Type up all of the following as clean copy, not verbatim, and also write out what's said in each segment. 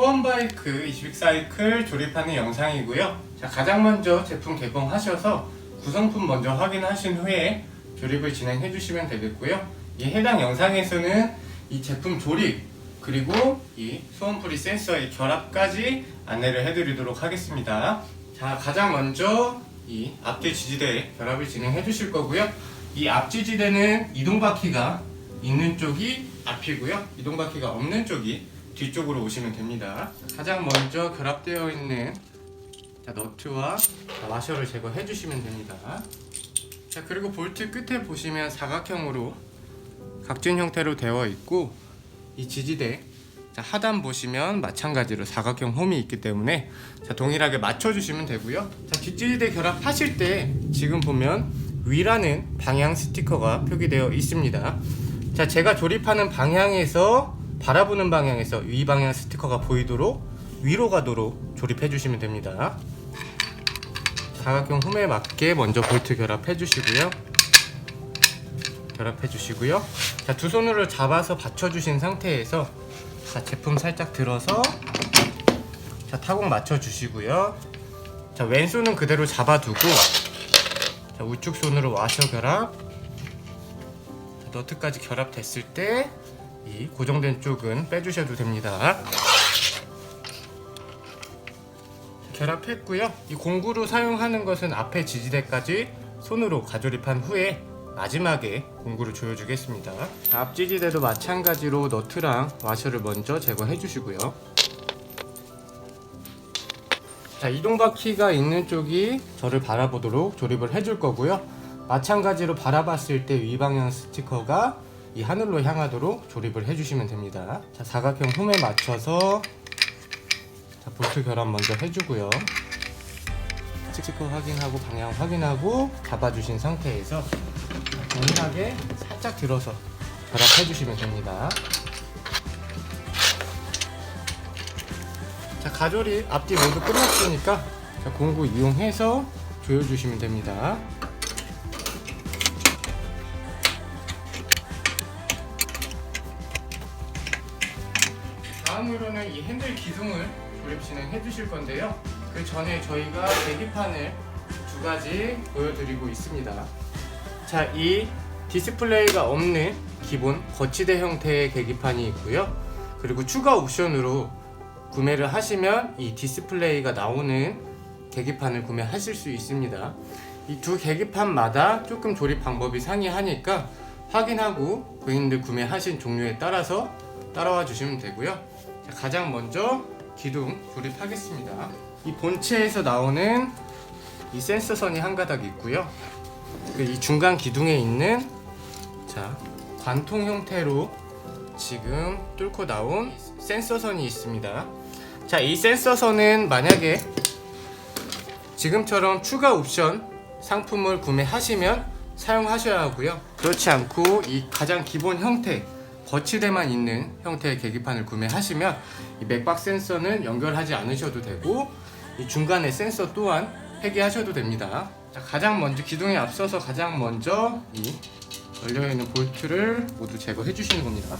소원바이크 22사이클 조립하는 영상이고요. 자, 가장 먼저 제품 개봉하셔서 구성품 먼저 확인하신 후에 조립을 진행해 주시면 되겠고요. 이 해당 영상에서는 이 제품 조립 그리고 이 소원프리 센서의 결합까지 안내를 해드리도록 하겠습니다. 자, 가장 먼저 이 앞뒤 지지대 결합을 진행해 주실 거고요. 이 앞지지대는 이동바퀴가 있는 쪽이 앞이고요. 이동바퀴가 없는 쪽이 뒤쪽으로 오시면 됩니다. 가장 먼저 결합되어 있는 너트와 와셔를 제거해 주시면 됩니다. 자, 그리고 볼트 끝에 보시면 사각형으로 각진 형태로 되어 있고, 이 지지대 하단 보시면 마찬가지로 사각형 홈이 있기 때문에 동일하게 맞춰 주시면 되고요. 자, 뒷지지대 결합하실 때 지금 보면 위라는 방향 스티커가 표기되어 있습니다. 자, 제가 조립하는 방향에서 바라보는 방향에서 위 방향 스티커가 보이도록 위로 가도록 조립해 주시면 됩니다. 사각형 홈에 맞게 먼저 볼트 결합해 주시고요. 자, 두 손으로 잡아서 받쳐 주신 상태에서 자, 제품 살짝 들어서 자, 타공 맞춰 주시고요. 자, 왼손은 그대로 잡아두고 자, 우측 손으로 와셔 결합, 자, 너트까지 결합됐을 때 이 고정된 쪽은 빼주셔도 됩니다. 결합했고요. 이 공구로 사용하는 것은 앞에 지지대까지 손으로 가조립한 후에 마지막에 공구를 조여주겠습니다. 앞 지지대도 마찬가지로 너트랑 와셔를 먼저 제거해 주시고요. 자, 이동바퀴가 있는 쪽이 저를 바라보도록 조립을 해줄 거고요. 마찬가지로 바라봤을 때 위방향 스티커가 이 하늘로 향하도록 조립을 해주시면 됩니다. 자, 사각형 홈에 맞춰서 자, 볼트 결합 먼저 해주고요. 스티커 확인하고 방향 확인하고 잡아주신 상태에서 동일하게 살짝 들어서 결합해주시면 됩니다. 자, 가조립 앞뒤 모두 끝났으니까 자, 공구 이용해서 조여주시면 됩니다. 다음으로는 이 핸들 기둥을 조립 진행해 주실 건데요. 그 전에 저희가 계기판을 두 가지 보여드리고 있습니다. 자, 이 디스플레이가 없는 기본 거치대 형태의 계기판이 있고요. 그리고 추가 옵션으로 구매를 하시면 이 디스플레이가 나오는 계기판을 구매하실 수 있습니다. 이 두 계기판마다 조금 조립 방법이 상이하니까 확인하고 고객님들 구매하신 종류에 따라서 따라와 주시면 되고요. 자, 가장 먼저 기둥 조립하겠습니다. 이 본체에서 나오는 이 센서선이 한 가닥 있고요. 이 중간 기둥에 있는 자, 관통 형태로 지금 뚫고 나온 센서선이 있습니다. 자, 이 센서선은 만약에 지금처럼 추가 옵션 상품을 구매하시면 사용하셔야 하고요. 그렇지 않고 이 가장 기본 형태 거치대만 있는 형태의 계기판을 구매하시면 이 맥박 센서는 연결하지 않으셔도 되고 이 중간에 센서 또한 폐기하셔도 됩니다. 자, 가장 먼저 기둥에 앞서서 가장 먼저 이 열려있는 볼트를 모두 제거해 주시는 겁니다.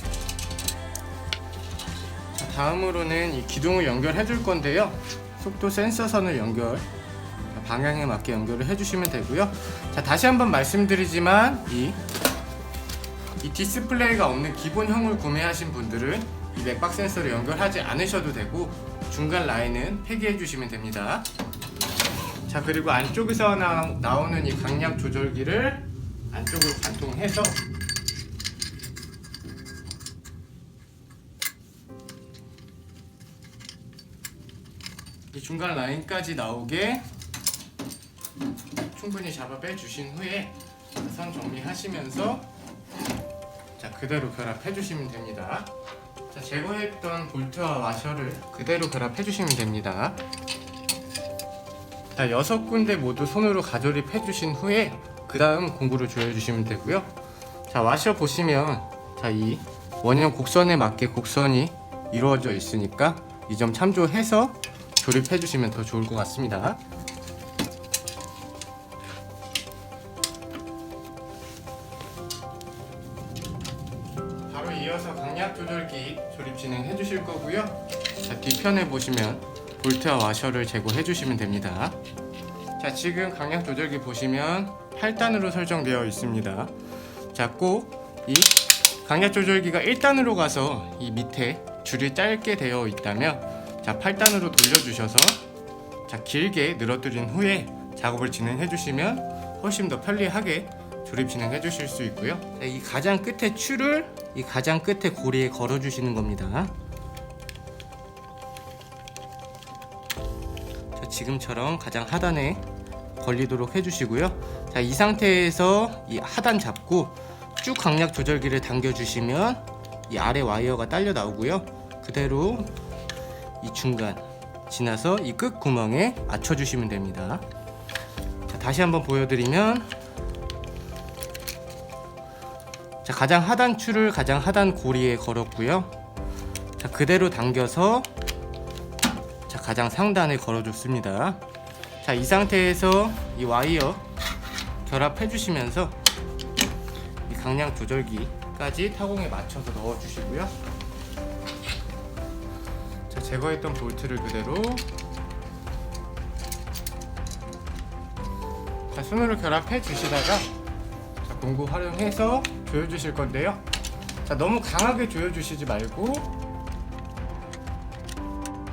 자, 다음으로는 이 기둥을 연결해 줄 건데요. 속도 센서선을 방향에 맞게 연결을 해주시면 되고요. 자, 다시 한번 말씀드리지만 이 디스플레이가 없는 기본형을 구매하신 분들은 이 맥박 센서를 연결하지 않으셔도 되고 중간 라인은 폐기해 주시면 됩니다. 자, 그리고 안쪽에서 나오는 이 강약 조절기를 안쪽으로 관통해서 이 중간 라인까지 나오게 충분히 잡아 빼주신 후에 선 정리하시면서 자, 그대로 결합해 주시면 됩니다. 자, 제거했던 볼트와 와셔를 그대로 결합해 주시면 됩니다. 자, 6군데 모두 손으로 가조립해 주신 후에 그 다음 공구를 조여 주시면 되고요. 자, 와셔 보시면 자, 이 원형 곡선에 맞게 곡선이 이루어져 있으니까 이 점 참조해서 조립해 주시면 더 좋을 것 같습니다. 바로 이어서 강약 조절기 조립 진행해 주실 거고요. 자, 뒤편에 보시면 볼트와 와셔를 제거해 주시면 됩니다. 자, 지금 강약 조절기 보시면 8단으로 설정되어 있습니다. 자, 꼭 이 강약 조절기가 1단으로 가서 이 밑에 줄이 짧게 되어 있다면 자, 8단으로 돌려주셔서 자, 길게 늘어뜨린 후에 작업을 진행해 주시면 훨씬 더 편리하게 조립 진행해 주실 수 있고요. 자, 이 가장 끝에 추를 이 가장 끝에 고리에 걸어 주시는 겁니다. 자, 지금처럼 가장 하단에 걸리도록 해주시고요. 자, 이 상태에서 이 하단 잡고 쭉 강약 조절기를 당겨 주시면 이 아래 와이어가 딸려 나오고요. 그대로 이 중간 지나서 이 끝 구멍에 맞춰 주시면 됩니다. 자, 다시 한번 보여드리면 자, 가장 하단 추를 가장 하단 고리에 걸었고요. 자, 그대로 당겨서 자, 가장 상단에 걸어줬습니다. 자, 이 상태에서 이 와이어 결합해 주시면서 이 강약 조절기까지 타공에 맞춰서 넣어 주시고요. 자, 제거했던 볼트를 그대로 자, 손으로 결합해 주시다가 자, 공구 활용해서 조여 주실 건데요. 자, 너무 강하게 조여 주시지 말고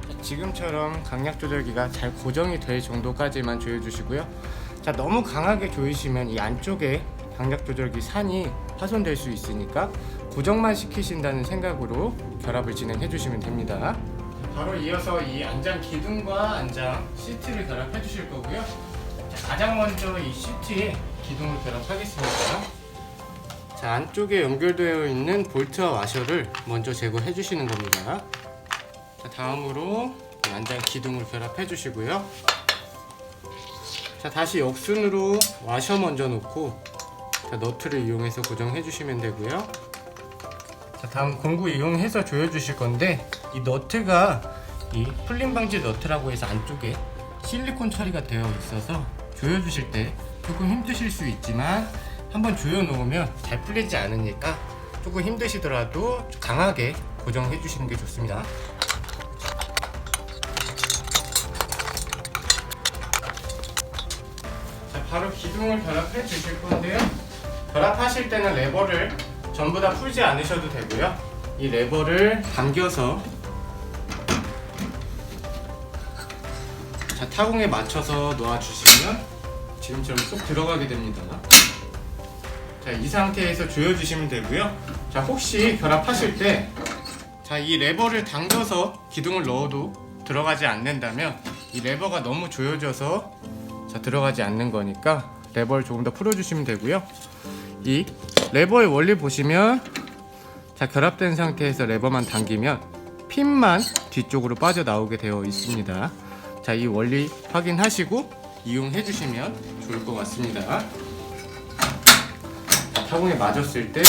자, 지금처럼 강약 조절기가 잘 고정이 될 정도까지만 조여 주시고요. 자, 너무 강하게 조이시면 이 안쪽에 강약 조절기 산이 파손될 수 있으니까 고정만 시키신다는 생각으로 결합을 진행해 주시면 됩니다. 바로 이어서 이 안장 기둥과 안장 시트를 결합해 주실 거고요. 자, 가장 먼저 이 시트에 기둥을 결합하겠습니다. 자, 안쪽에 연결되어 있는 볼트와 와셔를 먼저 제거해 주시는 겁니다. 자, 다음으로 안장 기둥을 결합해 주시고요. 자, 다시 역순으로 와셔 먼저 놓고 자, 너트를 이용해서 고정해 주시면 되고요. 자, 다음 공구 이용해서 조여 주실 건데 이 너트가 이 풀림 방지 너트라고 해서 안쪽에 실리콘 처리가 되어 있어서 조여 주실 때 조금 힘드실 수 있지만 한번 조여 놓으면 잘 풀리지 않으니까 조금 힘드시더라도 강하게 고정해 주시는 게 좋습니다. 자, 바로 기둥을 결합해 주실 건데요. 결합하실 때는 레버를 전부 다 풀지 않으셔도 되고요. 이 레버를 당겨서 자, 타공에 맞춰서 놓아주시면 지금처럼 쏙 들어가게 됩니다. 자, 이 상태에서 조여주시면 되고요. 자, 혹시 결합하실 때 자, 이 레버를 당겨서 기둥을 넣어도 들어가지 않는다면 이 레버가 너무 조여져서 자, 들어가지 않는 거니까 레버를 조금 더 풀어주시면 되고요. 이 레버의 원리 보시면 자, 결합된 상태에서 레버만 당기면 핀만 뒤쪽으로 빠져나오게 되어 있습니다. 자, 이 원리 확인하시고 이용해 주시면 좋을 것 같습니다. 자, 타공에 맞았을 때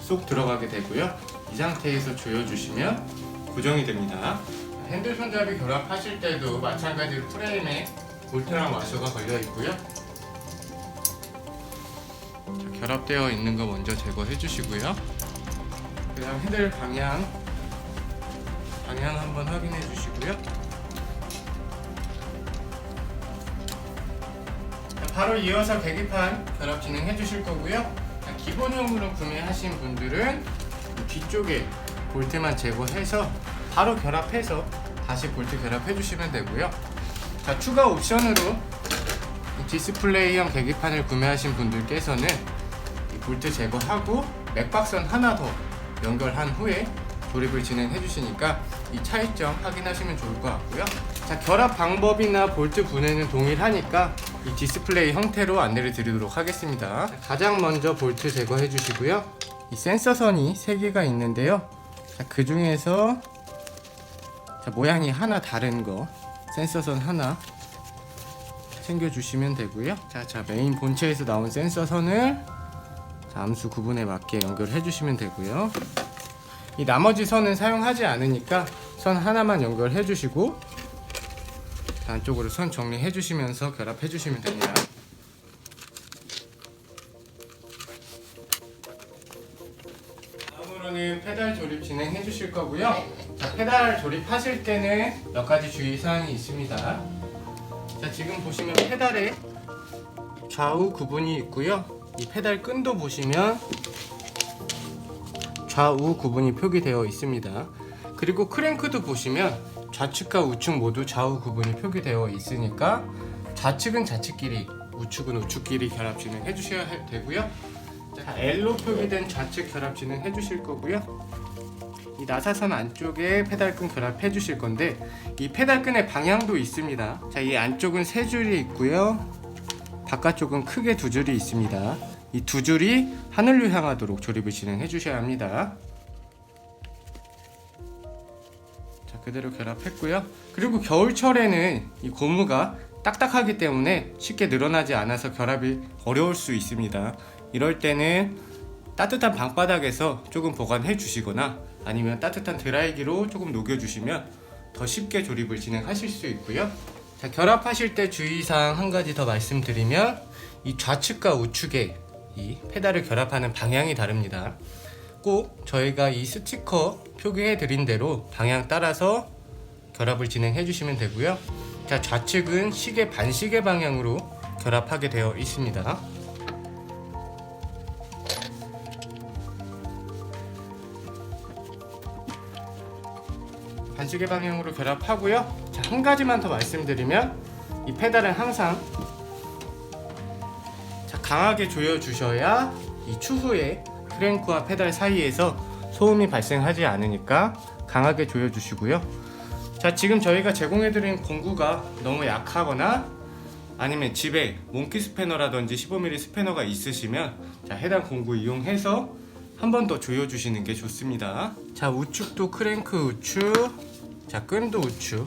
쏙 들어가게 되고요. 이 상태에서 조여주시면 고정이 됩니다. 핸들 손잡이 결합하실 때도 마찬가지로 프레임에 볼트랑 와셔가 걸려 있고요. 자, 결합되어 있는 거 먼저 제거해 주시고요. 그 다음 핸들 방향 한번 확인해 주시고요. 자, 바로 이어서 계기판 결합 진행해 주실 거고요. 자, 기본형으로 구매하신 분들은 뒤쪽에 볼트만 제거해서 바로 결합해서 다시 볼트 결합해 주시면 되고요. 자, 추가 옵션으로 디스플레이형 계기판을 구매하신 분들께서는 이 볼트 제거하고 맥박선 하나 더 연결한 후에 조립을 진행해 주시니까 이 차이점 확인하시면 좋을 것 같고요. 자, 결합 방법이나 볼트 분해는 동일하니까 이 디스플레이 형태로 안내를 드리도록 하겠습니다. 자, 가장 먼저 볼트 제거해 주시고요. 이 센서선이 3개가 있는데요. 자, 그 중에서 자, 모양이 하나 다른 거 센서선 하나 챙겨주시면 되고요. 자, 메인 본체에서 나온 센서선을 자, 암수 구분에 맞게 연결해 주시면 되고요. 이 나머지 선은 사용하지 않으니까 선 하나만 연결해 주시고 안쪽으로 선 정리해 주시면서 결합해 주시면 됩니다. 다음으로는 페달 조립 진행해 주실 거고요. 자, 페달 조립하실 때는 몇 가지 주의사항이 있습니다. 자, 지금 보시면 페달에 좌우 구분이 있고요. 이 페달 끈도 보시면 좌우 구분이 표기되어 있습니다. 그리고 크랭크도 보시면 좌측과 우측 모두 좌우 구분이 표기되어 있으니까 좌측은 좌측끼리, 우측은 우측끼리 결합 진행해 주셔야 되고요. 자, L로 표기된 좌측 결합 진행해 주실 거고요. 이 나사선 안쪽에 페달끈 결합해 주실 건데 이 페달끈의 방향도 있습니다. 자, 이 안쪽은 세 줄이 있고요. 바깥쪽은 크게 두 줄이 있습니다. 이 두 줄이 하늘로 향하도록 조립을 진행해 주셔야 합니다. 자, 그대로 결합했고요. 그리고 겨울철에는 이 고무가 딱딱하기 때문에 쉽게 늘어나지 않아서 결합이 어려울 수 있습니다. 이럴 때는 따뜻한 방바닥에서 조금 보관해 주시거나 아니면 따뜻한 드라이기로 조금 녹여 주시면 더 쉽게 조립을 진행하실 수 있고요. 자, 결합하실 때 주의사항 한 가지 더 말씀드리면 이 좌측과 우측의 이 페달을 결합하는 방향이 다릅니다. 꼭 저희가 이 스티커 표기해 드린 대로 방향 따라서 결합을 진행해 주시면 되고요. 자, 좌측은 시계 반시계 방향으로 결합하게 되어 있습니다. 반시계 방향으로 결합하고요. 자, 한 가지만 더 말씀드리면 이 페달은 항상 강하게 조여 주셔야 이 추후에 크랭크와 페달 사이에서 소음이 발생하지 않으니까 강하게 조여 주시고요. 자, 지금 저희가 제공해 드린 공구가 너무 약하거나 아니면 집에 몽키 스패너라든지 15mm 스패너가 있으시면 자, 해당 공구 이용해서 한 번 더 조여 주시는 게 좋습니다. 자, 우측도 크랭크 우측, 자, 끈도 우측,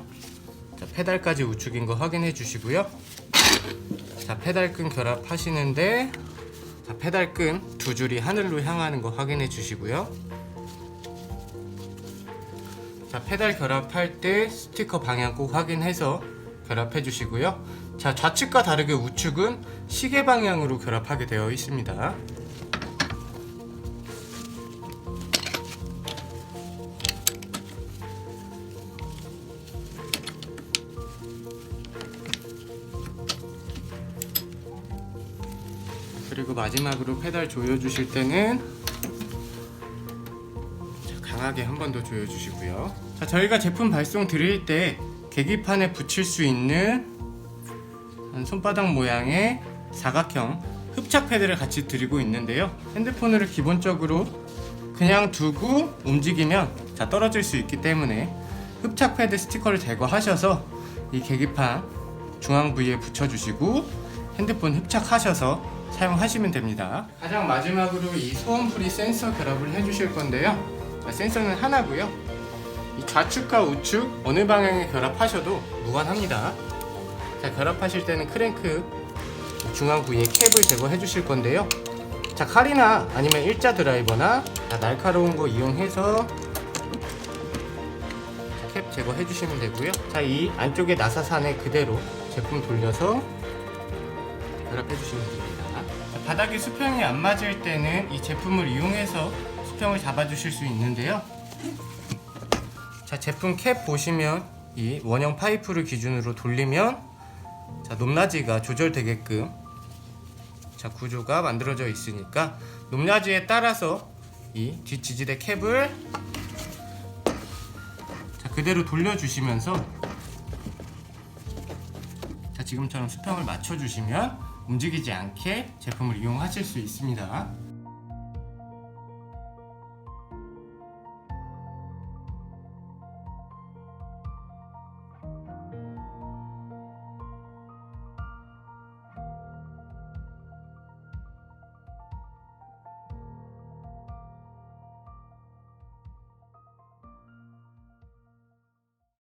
자, 페달까지 우측인 거 확인해 주시고요. 자, 페달끈 결합하시는데 자, 페달끈 두 줄이 하늘로 향하는 거 확인해 주시고요. 자, 페달 결합할 때 스티커 방향 꼭 확인해서 결합해 주시고요. 자, 좌측과 다르게 우측은 시계 방향으로 결합하게 되어 있습니다. 그리고 마지막으로 페달 조여 주실 때는 강하게 한 번 더 조여 주시고요. 자, 저희가 제품 발송 드릴 때 계기판에 붙일 수 있는 한 손바닥 모양의 사각형 흡착 패드를 같이 드리고 있는데요. 핸드폰을 기본적으로 그냥 두고 움직이면 자, 떨어질 수 있기 때문에 흡착 패드 스티커를 제거하셔서 이 계기판 중앙 부위에 붙여 주시고 핸드폰 흡착하셔서 사용하시면 됩니다. 가장 마지막으로 이 소음 프리 센서 결합을 해주실 건데요. 센서는 하나고요. 이 좌측과 우측 어느 방향에 결합하셔도 무관합니다. 자, 결합하실 때는 크랭크 중앙 부위에 캡을 제거해 주실 건데요. 자, 칼이나 아니면 일자 드라이버나 자, 날카로운 거 이용해서 캡 제거해 주시면 되고요. 자, 이 안쪽에 나사산에 그대로 제품 돌려서 결합해 주시면 됩니다. 바닥에 수평이 안 맞을 때는 이 제품을 이용해서 수평을 잡아주실 수 있는데요. 자, 제품 캡 보시면 이 원형 파이프를 기준으로 돌리면 자, 높낮이가 조절되게끔 자, 구조가 만들어져 있으니까 높낮이에 따라서 이 뒷지지대 캡을 자, 그대로 돌려주시면서 자, 지금처럼 수평을 맞춰주시면 움직이지 않게 제품을 이용하실 수 있습니다.